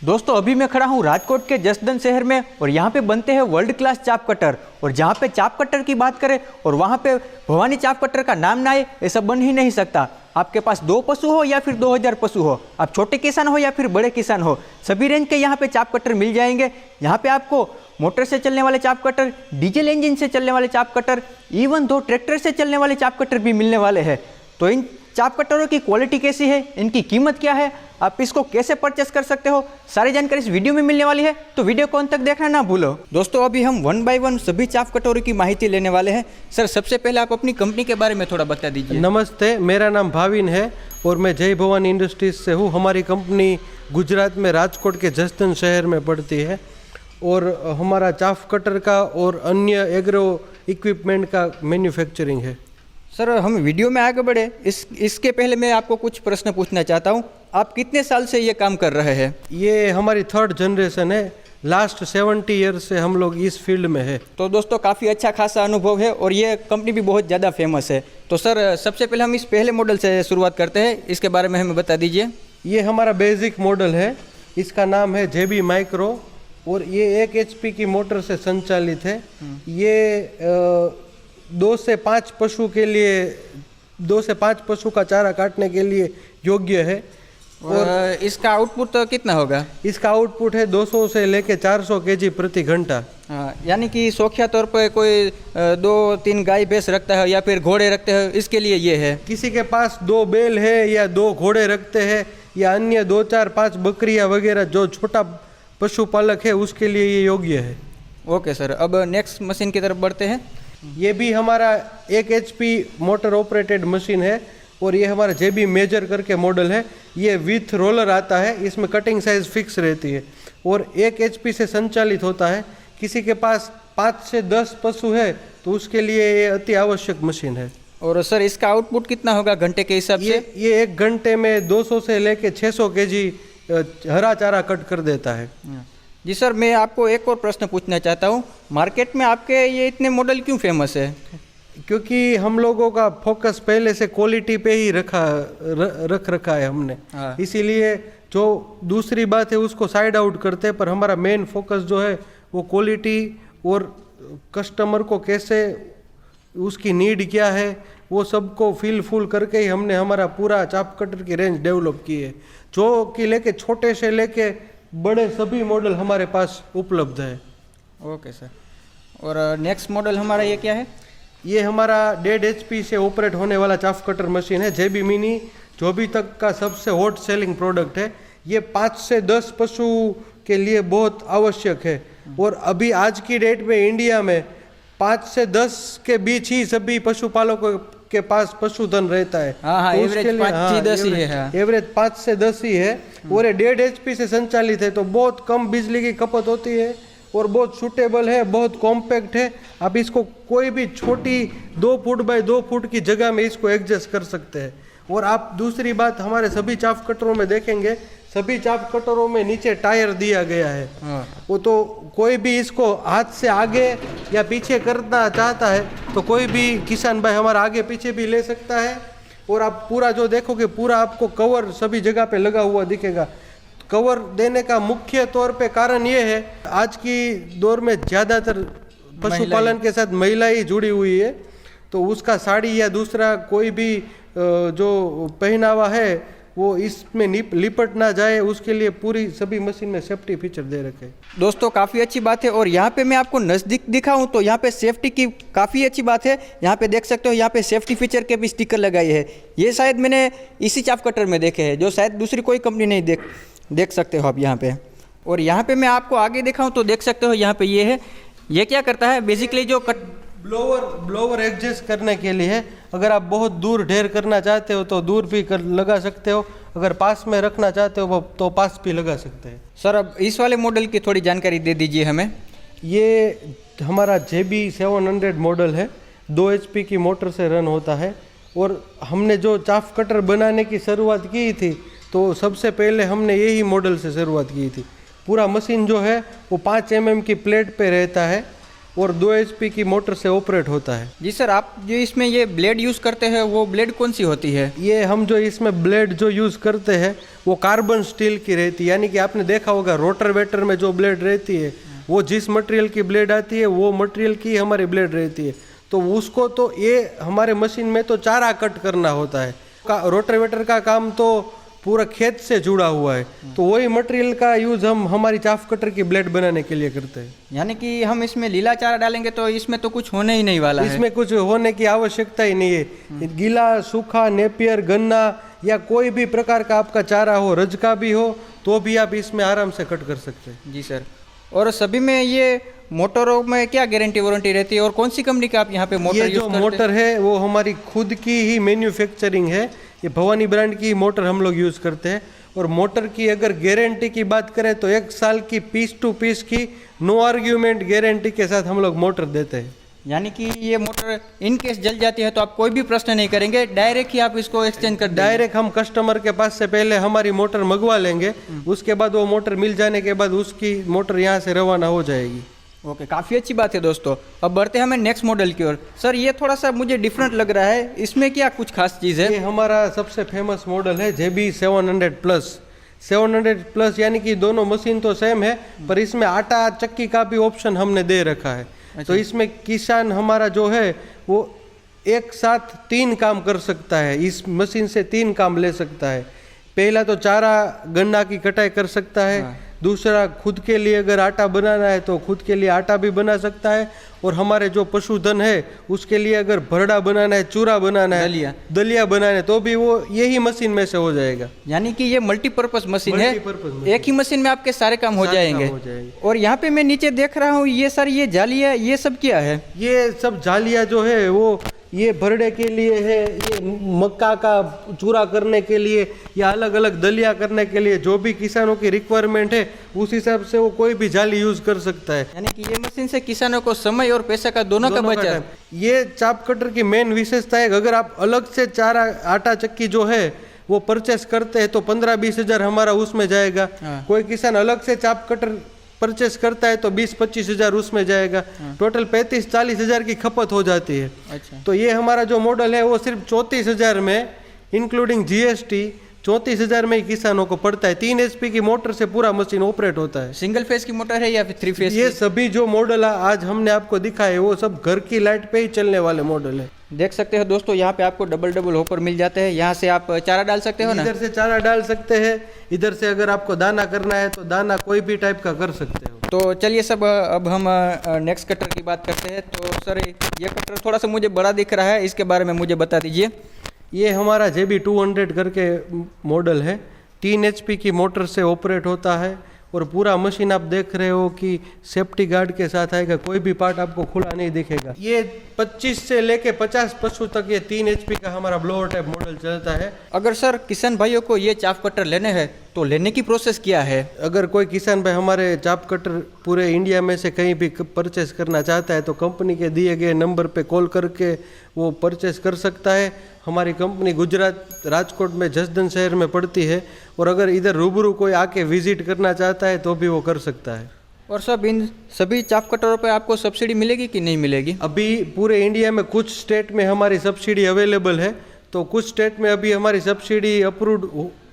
दोस्तों अभी मैं खड़ा हूँ राजकोट के जसदन शहर में और यहाँ पे बनते हैं वर्ल्ड क्लास चाप कटर। और जहाँ पे चाप कटर की बात करें और वहाँ पे भवानी चाप कटर का नाम ना आए ऐसा बन ही नहीं सकता। आपके पास 2 पशु हो या फिर 2000 पशु हो, आप छोटे किसान हो या फिर बड़े किसान हो, सभी रेंज के यहाँ पे चाप कटर मिल जाएंगे। यहाँ पे आपको मोटर से चलने वाले चाप कटर, डीजल इंजन से चलने वाले चाप कटर, इवन 2 ट्रैक्टर से चलने वाले चाप कटर भी मिलने वाले हैं। तो इन चाप कटरों की क्वालिटी कैसी है, इनकी कीमत क्या है, आप इसको कैसे परचेस कर सकते हो, सारी जानकारी इस वीडियो में मिलने वाली है, तो वीडियो को अंत तक देखना ना भूलो। दोस्तों अभी हम 1 बाय 1 सभी चाप कटोरों की माहिती लेने वाले हैं। सर सबसे पहले आप अपनी कंपनी के बारे में थोड़ा बता दीजिए। नमस्ते, मेरा नाम भाविन है और मैं जय भवानी इंडस्ट्रीज से हूँ। हमारी कंपनी गुजरात में राजकोट के जसदन शहर में पड़ती है और हमारा चाप कटर का और अन्य एग्रो इक्विपमेंट का मैन्युफैक्चरिंग है। सर हम वीडियो में आगे बढ़े इसके पहले मैं आपको कुछ प्रश्न पूछना चाहता हूँ। आप कितने साल से ये काम कर रहे हैं? ये हमारी 3rd जनरेशन है। लास्ट 70 ईयर्स से हम लोग इस फील्ड में है। तो दोस्तों काफ़ी अच्छा खासा अनुभव है और ये कंपनी भी बहुत ज़्यादा फेमस है। तो सर सबसे पहले हम इस पहले मॉडल से शुरुआत करते हैं, इसके बारे में हमें बता दीजिए। ये हमारा बेसिक मॉडल है, इसका नाम है JB माइक्रो और ये 1 HP की मोटर से संचालित है। ये 2 से 5 पशु के लिए 2 से 5 पशु का चारा काटने के लिए योग्य है। और इसका आउटपुट तो कितना होगा? इसका आउटपुट है 200 से लेके 400 kg प्रति घंटा। यानी कि शौकिया तौर पर कोई 2-3 गाय भैंस रखता है या फिर घोड़े रखते हैं, इसके लिए ये है। किसी के पास 2 बैल है या 2 घोड़े रखते हैं या अन्य 2-4-5 बकरियां वगैरह जो छोटा पशुपालक है उसके लिए ये योग्य है। ओके सर, अब नेक्स्ट मशीन की तरफ बढ़ते हैं। ये भी हमारा 1 HP मोटर ऑपरेटेड मशीन है और ये हमारा JB मेजर करके मॉडल है। ये विथ रोलर आता है, इसमें कटिंग साइज फिक्स रहती है और 1 HP से संचालित होता है। किसी के पास 5 से 10 पशु है तो उसके लिए ये अति आवश्यक मशीन है। और सर इसका आउटपुट कितना होगा घंटे के हिसाब से? ये 1 घंटे में 200 से लेके 600 kg हरा चारा कट कर देता है। जी सर, मैं आपको एक और प्रश्न पूछना चाहता हूँ। मार्केट में आपके ये इतने मॉडल क्यों फेमस है? क्योंकि हम लोगों का फोकस पहले से क्वालिटी पे ही रख रखा है हमने। इसीलिए जो दूसरी बात है उसको साइड आउट करते हैं, पर हमारा मेन फोकस जो है वो क्वालिटी और कस्टमर को कैसे उसकी नीड क्या है वो सबको फुल करके ही हमने हमारा पूरा चाप कटर की रेंज डेवलप की है, जो कि लेके छोटे से लेके बड़े सभी मॉडल हमारे पास उपलब्ध है। ओके सर, और नेक्स्ट मॉडल हमारा ये क्या है? ये हमारा 1.5 HP से ऑपरेट होने वाला चाप कटर मशीन है, JB मिनी, जो अभी तक का सबसे हॉट सेलिंग प्रोडक्ट है। ये 5 से 10 पशु के लिए बहुत आवश्यक है और अभी आज की डेट में इंडिया में 5 से 10 के बीच ही सभी पशुपालकों के पास पशुधन रहता है। तो एवरेज 5 से 10 ही है। एवरेज 5 से 10 ही है और ये 1.5 HP से संचालित है, तो बहुत कम बिजली की खपत होती है और बहुत सूटेबल है, बहुत कॉम्पैक्ट है। आप इसको कोई भी छोटी 2 फुट बाय 2 फुट की जगह में इसको एडजस्ट कर सकते हैं। और आप दूसरी बात हमारे सभी चाप कटरों में देखेंगे, सभी चाप कटरों में नीचे टायर दिया गया है। वो तो कोई भी इसको हाथ से आगे या पीछे करना चाहता है तो कोई भी किसान भाई हमारा आगे पीछे भी ले सकता है। और आप पूरा जो देखोगे पूरा आपको कवर सभी जगह पे लगा हुआ दिखेगा। कवर देने का मुख्य तौर पे कारण ये है, आज की दौर में ज़्यादातर पशुपालन के साथ महिलाएं ही जुड़ी हुई है, तो उसका साड़ी या दूसरा कोई भी जो पहनावा है वो इसमें लिपट ना जाए, उसके लिए पूरी सभी मशीन में सेफ्टी फीचर दे रखे हैं। दोस्तों काफ़ी अच्छी बात है। और यहाँ पे मैं आपको नज़दीक दिखाऊं तो यहाँ पे सेफ्टी की काफ़ी अच्छी बात है। यहाँ पे देख सकते हो, यहाँ पे सेफ्टी फीचर के भी स्टिकर लगाए हैं। ये शायद मैंने इसी चाप कटर में देखे हैं, जो शायद दूसरी कोई कंपनी नहीं देख सकते हो आप यहाँ पे। और यहाँ पे मैं आपको आगे दिखाऊं तो देख सकते हो यहाँ पे ये है। ये क्या करता है बेसिकली, जो ब्लोवर एडजस्ट करने के लिए है। अगर आप बहुत दूर ढेर करना चाहते हो तो दूर भी लगा सकते हो, अगर पास में रखना चाहते हो तो पास भी लगा सकते हैं। सर अब इस वाले मॉडल की थोड़ी जानकारी दे दीजिए हमें। ये हमारा JB 700 मॉडल है, 2 HP की मोटर से रन होता है। और हमने जो चाप कटर बनाने की शुरुआत की थी तो सबसे पहले हमने यही मॉडल से शुरुआत की थी। पूरा मशीन जो है वो 5 mm की प्लेट पे रहता है और 2 HP की मोटर से ऑपरेट होता है। जी सर, आप जो इसमें ये ब्लेड यूज़ करते हैं वो ब्लेड कौन सी होती है? ये हम जो इसमें ब्लेड जो यूज़ करते हैं वो कार्बन स्टील की रहती है, यानी कि आपने देखा होगा रोटावेटर में जो ब्लेड रहती है वो जिस मटेरियल की ब्लेड आती है वो मटेरियल की हमारी ब्लेड रहती है। तो उसको तो ये हमारे मशीन में तो चारा कट करना होता है। रोटावेटर का काम तो पूरा खेत से जुड़ा हुआ है, तो वही मटेरियल का यूज़ हम हमारी चाफ कटर की ब्लेड बनाने के लिए करते हैं। यानी कि हम इसमें लीला चारा डालेंगे तो इसमें तो कुछ होने ही नहीं वाला है। इसमें कुछ होने की आवश्यकता ही नहीं है। गीला, सूखा, नेपियर, गन्ना या कोई भी प्रकार का आपका चारा हो, रजका भी हो, तो भी आप इसमें आराम से कट कर सकते हैं। जी सर, और सभी में ये मोटरों में क्या गारंटी वारंटी रहती है और कौन सी कंपनी का आप यहाँ पे मोटर ये यूज जो करते हैं? मोटर है वो हमारी खुद की ही मैन्युफैक्चरिंग है। ये भवानी ब्रांड की मोटर हम लोग यूज़ करते हैं। और मोटर की अगर गारंटी की बात करें तो 1 साल की पीस टू पीस की नो आर्ग्यूमेंट गारंटी के साथ हम लोग मोटर देते हैं। यानी कि ये मोटर इन केस जल जाती है तो आप कोई भी प्रश्न नहीं करेंगे, डायरेक्ट ही आप इसको एक्सचेंज कर देंगे? डायरेक्ट हम कस्टमर के पास से पहले हमारी मोटर मंगवा लेंगे, उसके बाद वो मोटर मिल जाने के बाद उसकी मोटर यहाँ से रवाना हो जाएगी। ओके, काफ़ी अच्छी बात है दोस्तों। अब बढ़ते हैं हमें नेक्स्ट मॉडल की ओर। सर, ये थोड़ा सा मुझे डिफरेंट लग रहा है, इसमें क्या कुछ खास चीज़ है? ये हमारा सबसे फेमस मॉडल है JB 700 प्लस। 700 प्लस यानी कि दोनों मशीन तो सेम है, पर इसमें आटा चक्की का भी ऑप्शन हमने दे रखा है। तो इसमें किसान हमारा जो है वो एक साथ 3 काम कर सकता है। इस मशीन से 3 काम ले सकता है। पहला तो चारा गन्ना की कटाई कर सकता है। दूसरा, खुद के लिए अगर आटा बनाना है तो खुद के लिए आटा भी बना सकता है। और हमारे जो पशुधन है उसके लिए अगर भरड़ा बनाना है, चूरा बनाना है, दलिया बनाना है, तो भी वो यही मशीन में से हो जाएगा। यानी कि ये मल्टीपर्पज मशीन है, एक ही मशीन में आपके सारे काम हो जाएंगे। और यहाँ पे मैं नीचे देख रहा हूँ ये सर, ये जालियाँ, ये सब क्या है? ये सब जालियाँ जो है वो ये भरड़े के लिए है, ये मक्का का चूरा करने के लिए या अलग अलग दलिया करने के लिए, जो भी किसानों की रिक्वायरमेंट है उस हिसाब से वो कोई भी जाली यूज कर सकता है। यानी कि ये मशीन से किसानों को समय और पैसा का दोनों का बचा है। ये चाप कटर की मेन विशेषता है, अगर आप अलग से चारा आटा चक्की जो है वो परचेस करते हैं तो 15-20 हज़ार हमारा उसमें जाएगा। कोई किसान अलग से चाप कटर परचेस करता है तो 20-25 हज़ार उसमें जाएगा। टोटल 35-40 हज़ार की खपत हो जाती है। अच्छा। तो ये हमारा जो मॉडल है वो सिर्फ 34 हज़ार में इंक्लूडिंग GST 34 हज़ार में ही किसानों को पड़ता है। 3 HP की मोटर से पूरा मशीन ऑपरेट होता है। सिंगल फेज की मोटर है या फिर 3 फेज? ये सभी जो मॉडल आज हमने आपको दिखाए वो सब घर की लाइट पे ही चलने वाले मॉडल है। देख सकते हो दोस्तों, यहाँ पे आपको डबल हॉपर मिल जाते हैं। यहाँ से आप चारा डाल सकते हो ना? इधर से चारा डाल सकते हैं, इधर से अगर आपको दाना करना है तो दाना कोई भी टाइप का कर सकते हो। तो चलिए सब, अब हम नेक्स्ट कटर की बात करते हैं। तो सर, ये कटर थोड़ा सा मुझे बड़ा दिख रहा है, इसके बारे में मुझे बता दीजिए। ये हमारा JB 200 करके मॉडल है। 3 HP की मोटर से ऑपरेट होता है और पूरा मशीन आप देख रहे हो कि सेफ्टी गार्ड के साथ आएगा, कोई भी पार्ट आपको खुला नहीं दिखेगा। ये 25 से लेके 50 पशु तक ये 3 HP का हमारा ब्लोअर टाइप मॉडल चलता है। अगर सर किसान भाइयों को ये चाप कटर लेने हैं तो लेने की प्रोसेस क्या है? अगर कोई किसान भाई हमारे चाप कटर पूरे इंडिया में से कहीं भी परचेस करना चाहता है तो कंपनी के दिए गए नंबर पे कॉल करके वो परचेस कर सकता है। हमारी कंपनी गुजरात राजकोट में जसदन शहर में पड़ती है और अगर इधर रूबरू कोई आके विजिट करना चाहता है तो भी वो कर सकता है। और सब इन सभी चाप कटरों पे आपको सब्सिडी मिलेगी कि नहीं मिलेगी? अभी पूरे इंडिया में कुछ स्टेट में हमारी सब्सिडी अवेलेबल है, तो कुछ स्टेट में अभी हमारी सब्सिडी अप्रूव्ड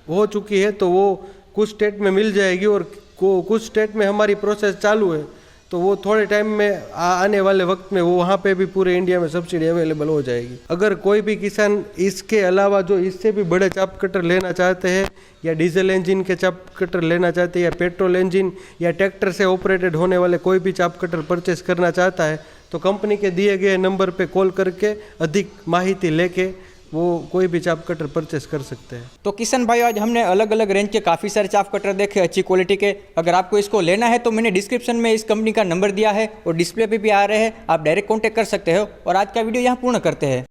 हो चुकी है, तो वो कुछ स्टेट में मिल जाएगी और कुछ स्टेट में हमारी प्रोसेस चालू है, तो वो थोड़े टाइम में आने वाले वक्त में वो वहाँ पे भी पूरे इंडिया में सब्सिडी अवेलेबल हो जाएगी। अगर कोई भी किसान इसके अलावा जो इससे भी बड़े चाप कटर लेना चाहते हैं या डीजल इंजन के चाप कटर लेना चाहते हैं या पेट्रोल इंजन या ट्रैक्टर से ऑपरेटेड होने वाले कोई भी चाप कटर परचेस करना चाहता है तो कंपनी के दिए गए नंबर पे कॉल करके अधिक माहिती लेके वो कोई भी चाप कटर परचेस कर सकते हैं। तो किसान भाई, आज हमने अलग अलग रेंज के काफ़ी सारे चाप कटर देखे, अच्छी क्वालिटी के। अगर आपको इसको लेना है तो मैंने डिस्क्रिप्शन में इस कंपनी का नंबर दिया है और डिस्प्ले पे भी आ रहे हैं, आप डायरेक्ट कॉन्टैक्ट कर सकते हो। और आज का वीडियो यहाँ पूर्ण करते हैं।